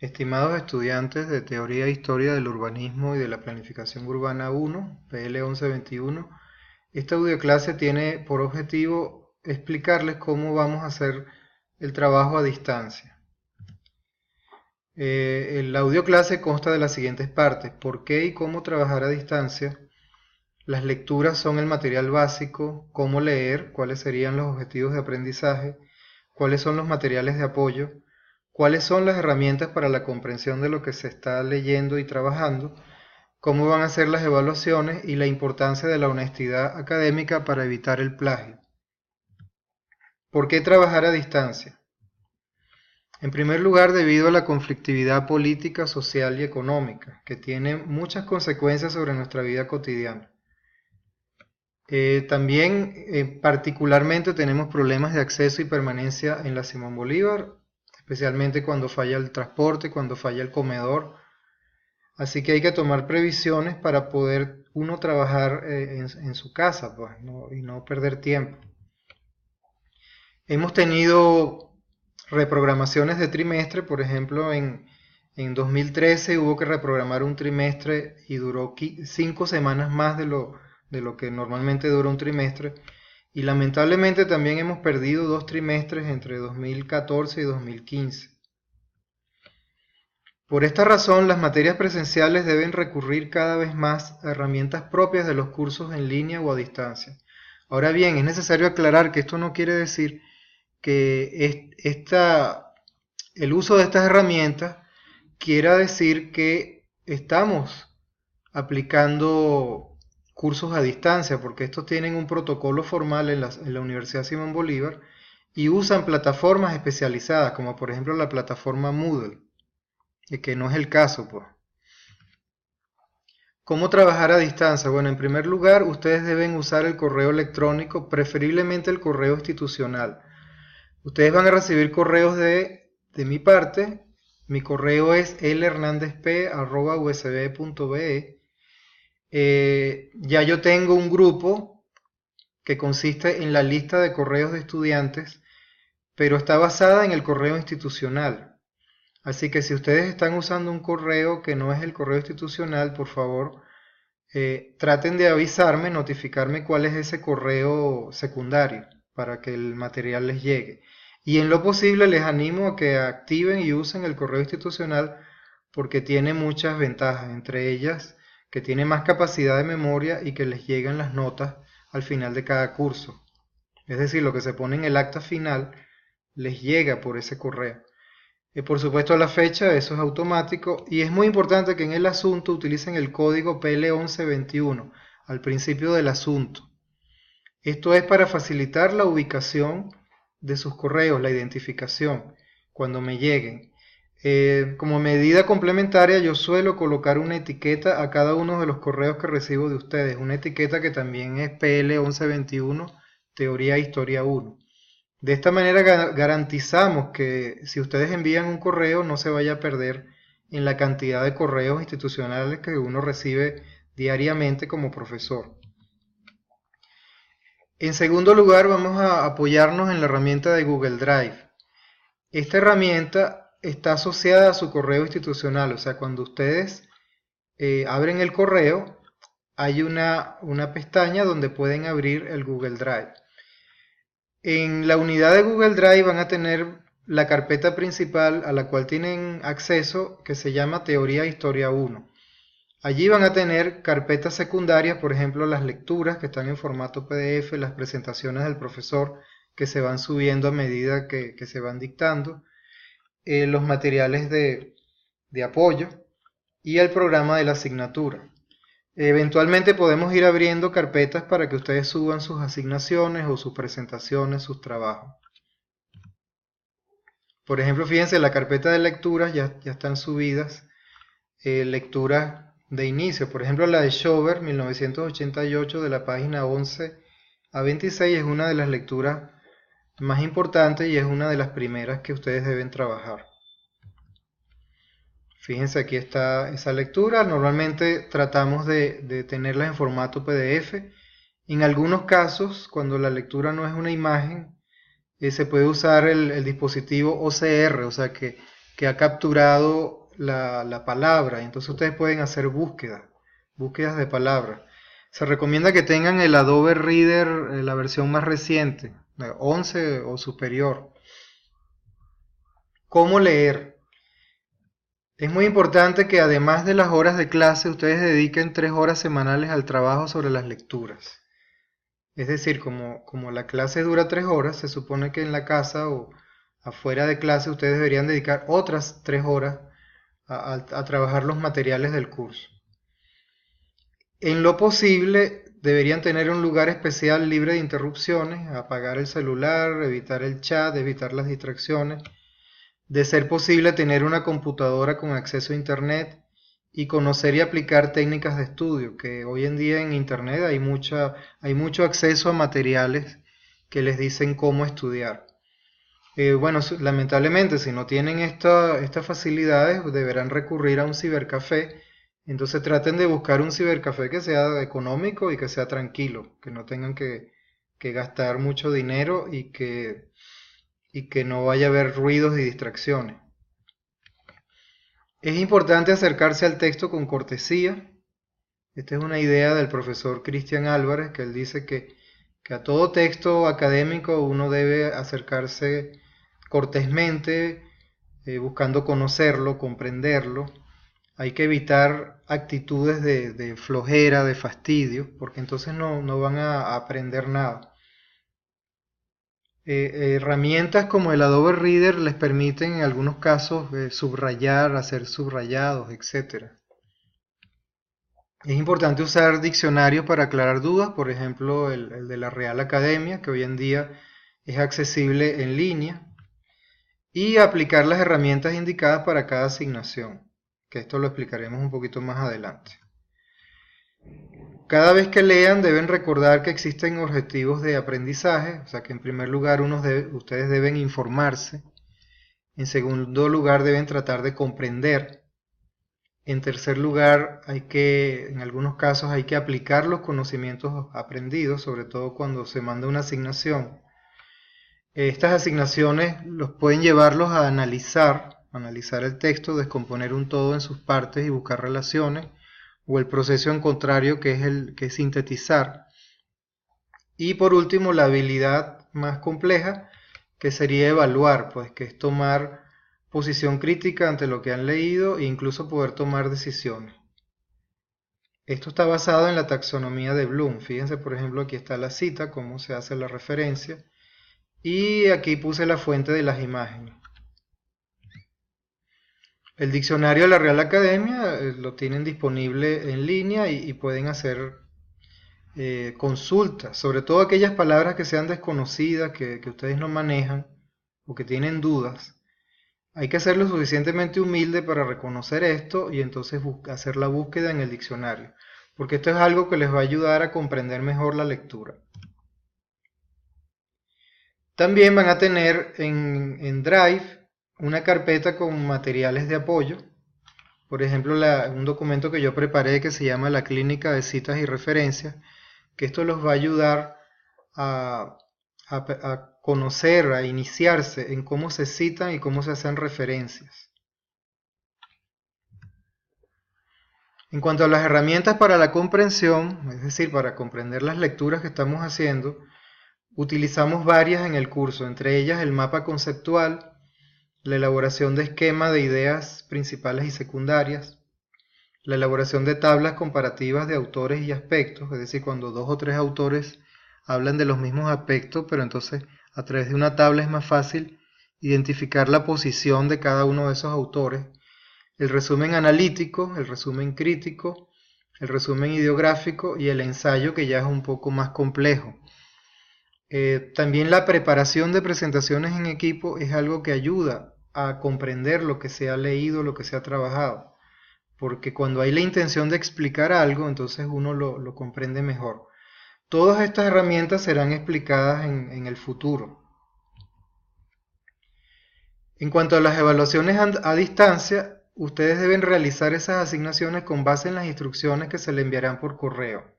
Estimados estudiantes de Teoría e Historia del Urbanismo y de la Planificación Urbana 1, PL 1121, esta audioclase tiene por objetivo explicarles cómo vamos a hacer el trabajo a distancia. La audioclase consta de las siguientes partes: por qué y cómo trabajar a distancia, las lecturas son el material básico, cómo leer, cuáles serían los objetivos de aprendizaje, cuáles son los materiales de apoyo, cuáles son las herramientas para la comprensión de lo que se está leyendo y trabajando, cómo van a ser las evaluaciones y la importancia de la honestidad académica para evitar el plagio. ¿Por qué trabajar a distancia? En primer lugar, debido a la conflictividad política, social y económica, que tiene muchas consecuencias sobre nuestra vida cotidiana. También, particularmente, tenemos problemas de acceso y permanencia en la Simón Bolívar, especialmente cuando falla el transporte, cuando falla el comedor. Así que hay que tomar previsiones para poder uno trabajar en su casa, pues, y no perder tiempo. Hemos tenido reprogramaciones de trimestre, por ejemplo, en 2013 hubo que reprogramar un trimestre y duró 5 semanas más de lo que normalmente dura un trimestre. Y lamentablemente también hemos perdido 2 trimestres entre 2014 y 2015. Por esta razón, las materias presenciales deben recurrir cada vez más a herramientas propias de los cursos en línea o a distancia. Ahora bien, es necesario aclarar que esto no quiere decir que el uso de estas herramientas quiera decir que estamos aplicando cursos a distancia, porque estos tienen un protocolo formal en la Universidad Simón Bolívar y usan plataformas especializadas, como por ejemplo la plataforma Moodle, que no es el caso, pues. ¿Cómo trabajar a distancia? Bueno, en primer lugar, ustedes deben usar el correo electrónico, preferiblemente el correo institucional. Ustedes van a recibir correos de mi parte. Mi correo es lhernandezp@usb.be. Ya yo tengo un grupo que consiste en la lista de correos de estudiantes, pero está basada en el correo institucional. Así que si ustedes están usando un correo que no es el correo institucional, por favor, traten de avisarme, notificarme cuál es ese correo secundario para que el material les llegue. Y en lo posible les animo a que activen y usen el correo institucional porque tiene muchas ventajas, entre ellas que tiene más capacidad de memoria y que les llegan las notas al final de cada curso. Es decir, lo que se pone en el acta final les llega por ese correo. Por supuesto la fecha, eso es automático y es muy importante que en el asunto utilicen el código PL1121 al principio del asunto. Esto es para facilitar la ubicación de sus correos, la identificación, cuando me lleguen. Como medida complementaria yo suelo colocar una etiqueta a cada uno de los correos que recibo de ustedes, una etiqueta que también es PL1121, Teoría e Historia 1. De esta manera garantizamos que si ustedes envían un correo no se vaya a perder en la cantidad de correos institucionales que uno recibe diariamente como profesor. En segundo lugar, vamos a apoyarnos en la herramienta de Google Drive. Esta herramienta está asociada a su correo institucional, o sea, cuando ustedes abren el correo, hay una pestaña donde pueden abrir el Google Drive. En la unidad de Google Drive van a tener la carpeta principal a la cual tienen acceso, que se llama Teoría e Historia 1. Allí van a tener carpetas secundarias, por ejemplo las lecturas que están en formato PDF, las presentaciones del profesor que se van subiendo a medida que se van dictando, los materiales de apoyo y el programa de la asignatura. Eventualmente podemos ir abriendo carpetas para que ustedes suban sus asignaciones o sus presentaciones, sus trabajos. Por ejemplo, fíjense, la carpeta de lecturas ya están subidas lecturas de inicio. Por ejemplo, la de Schober, 1988, de la página 11 a 26, es una de las lecturas más importantes y es una de las primeras que ustedes deben trabajar. Fíjense, aquí está esa lectura. Normalmente tratamos de tenerla en formato PDF. En algunos casos, cuando la lectura no es una imagen, se puede usar el dispositivo OCR, o sea que que ha capturado la palabra. Entonces ustedes pueden hacer búsquedas de palabras. Se recomienda que tengan el Adobe Reader, la versión más reciente, 11 o superior. ¿Cómo leer? Es muy importante que además de las horas de clase, ustedes dediquen 3 horas semanales al trabajo sobre las lecturas. Es decir, como la clase dura 3 horas, se supone que en la casa o afuera de clase ustedes deberían dedicar otras 3 horas a trabajar los materiales del curso. En lo posible, deberían tener un lugar especial libre de interrupciones, apagar el celular, evitar el chat, evitar las distracciones. De ser posible, tener una computadora con acceso a Internet y conocer y aplicar técnicas de estudio, que hoy en día en Internet hay mucho acceso a materiales que les dicen cómo estudiar. Bueno, lamentablemente, si no tienen estas facilidades, deberán recurrir a un cibercafé. Entonces traten de buscar un cibercafé que sea económico y que sea tranquilo, que no tengan que gastar mucho dinero y que no vaya a haber ruidos y distracciones. Es importante acercarse al texto con cortesía. Esta es una idea del profesor Cristian Álvarez, que él dice que a todo texto académico uno debe acercarse cortésmente, buscando conocerlo, comprenderlo. Hay que evitar actitudes de flojera, de fastidio, porque entonces no van a aprender nada. Herramientas como el Adobe Reader les permiten en algunos casos subrayar, hacer subrayados, etc. Es importante usar diccionarios para aclarar dudas, por ejemplo el de la Real Academia, que hoy en día es accesible en línea, y aplicar las herramientas indicadas para cada asignación, que esto lo explicaremos un poquito más adelante. Cada vez que lean deben recordar que existen objetivos de aprendizaje, o sea que en primer lugar ustedes deben informarse, en segundo lugar deben tratar de comprender, en tercer lugar en algunos casos hay que aplicar los conocimientos aprendidos, sobre todo cuando se manda una asignación. Estas asignaciones los pueden llevarlos a analizar el texto, descomponer un todo en sus partes y buscar relaciones, o el proceso en contrario que es sintetizar. Y por último, la habilidad más compleja, que sería evaluar, pues que es tomar posición crítica ante lo que han leído e incluso poder tomar decisiones. Esto está basado en la taxonomía de Bloom. Fíjense, por ejemplo, aquí está la cita, cómo se hace la referencia, y aquí puse la fuente de las imágenes. El diccionario de la Real Academia lo tienen disponible en línea y pueden hacer consultas, sobre todo aquellas palabras que sean desconocidas, que ustedes no manejan o que tienen dudas. Hay que ser lo suficientemente humilde para reconocer esto y entonces hacer la búsqueda en el diccionario, porque esto es algo que les va a ayudar a comprender mejor la lectura. También van a tener en Drive una carpeta con materiales de apoyo. Por ejemplo, un documento que yo preparé que se llama la Clínica de Citas y Referencias, que esto los va a ayudar a conocer, a iniciarse en cómo se citan y cómo se hacen referencias. En cuanto a las herramientas para la comprensión, es decir, para comprender las lecturas que estamos haciendo, utilizamos varias en el curso, entre ellas el mapa conceptual, la elaboración de esquema de ideas principales y secundarias, la elaboración de tablas comparativas de autores y aspectos, es decir, cuando 2 o 3 autores hablan de los mismos aspectos, pero entonces a través de una tabla es más fácil identificar la posición de cada uno de esos autores, el resumen analítico, el resumen crítico, el resumen ideográfico y el ensayo, que ya es un poco más complejo. También la preparación de presentaciones en equipo es algo que ayuda a comprender lo que se ha leído, lo que se ha trabajado, porque cuando hay la intención de explicar algo, entonces uno lo comprende mejor. Todas estas herramientas serán explicadas en el futuro. En cuanto a las evaluaciones a distancia, ustedes deben realizar esas asignaciones con base en las instrucciones que se le enviarán por correo.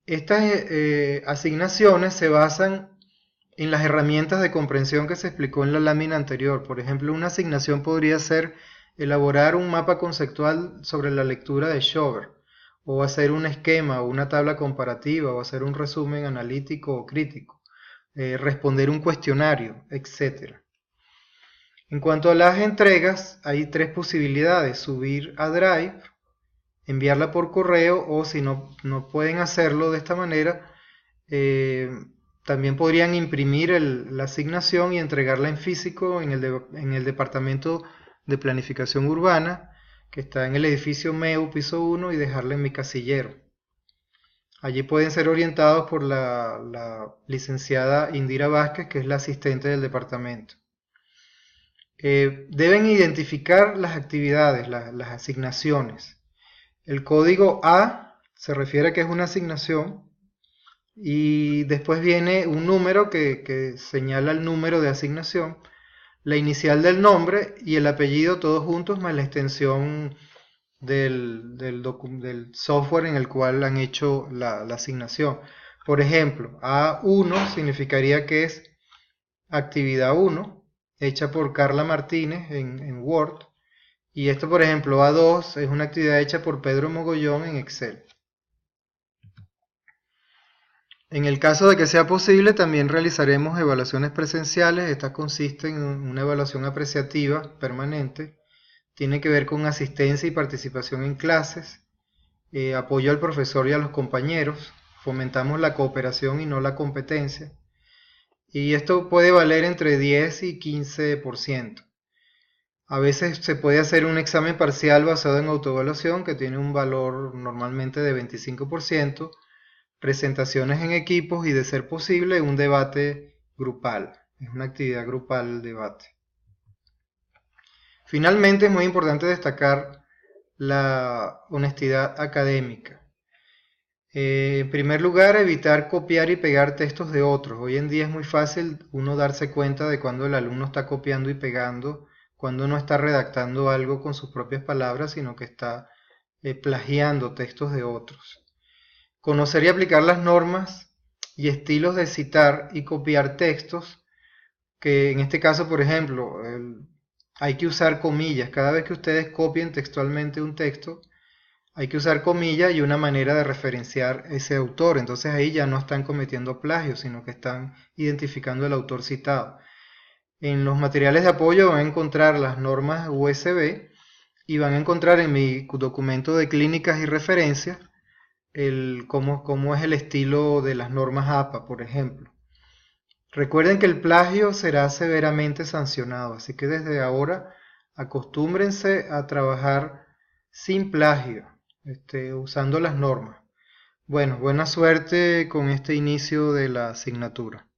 Estas asignaciones se basan en las herramientas de comprensión que se explicó en la lámina anterior. Por ejemplo, una asignación podría ser elaborar un mapa conceptual sobre la lectura de Schober, o hacer un esquema o una tabla comparativa, o hacer un resumen analítico o crítico, responder un cuestionario, etc. En cuanto a las entregas, hay tres posibilidades: subir a Drive, enviarla por correo, o si no pueden hacerlo de esta manera, también podrían imprimir la asignación y entregarla en físico en el departamento de planificación urbana, que está en el edificio MEU, piso 1, y dejarla en mi casillero. Allí pueden ser orientados por la licenciada Indira Vázquez, que es la asistente del departamento. Deben identificar las actividades, las asignaciones. El código A se refiere a que es una asignación, y después viene un número que señala el número de asignación, la inicial del nombre y el apellido, todos juntos, más la extensión del software en el cual han hecho la asignación. Por ejemplo, A1 significaría que es actividad 1, hecha por Carla Martínez en Word, y esto, por ejemplo, A2 es una actividad hecha por Pedro Mogollón en Excel. En el caso de que sea posible, también realizaremos evaluaciones presenciales. Estas consisten en una evaluación apreciativa permanente. Tiene que ver con asistencia y participación en clases, apoyo al profesor y a los compañeros. Fomentamos la cooperación y no la competencia. Y esto puede valer entre 10 y 15%. A veces se puede hacer un examen parcial basado en autoevaluación, que tiene un valor normalmente de 25%. Presentaciones en equipos y, de ser posible, un debate grupal. Es una actividad grupal el debate. Finalmente, es muy importante destacar la honestidad académica. En primer lugar, evitar copiar y pegar textos de otros. Hoy en día es muy fácil uno darse cuenta de cuando el alumno está copiando y pegando, cuando no está redactando algo con sus propias palabras, sino que está plagiando textos de otros. Conocer y aplicar las normas y estilos de citar y copiar textos, que en este caso, por ejemplo, hay que usar comillas. Cada vez que ustedes copien textualmente un texto, hay que usar comillas y una manera de referenciar ese autor. Entonces ahí ya no están cometiendo plagio, sino que están identificando el autor citado. En los materiales de apoyo van a encontrar las normas USB, y van a encontrar en mi documento de clínicas y referencias cómo es el estilo de las normas APA, por ejemplo. Recuerden que el plagio será severamente sancionado, así que desde ahora acostúmbrense a trabajar sin plagio, usando las normas. Bueno, buena suerte con este inicio de la asignatura.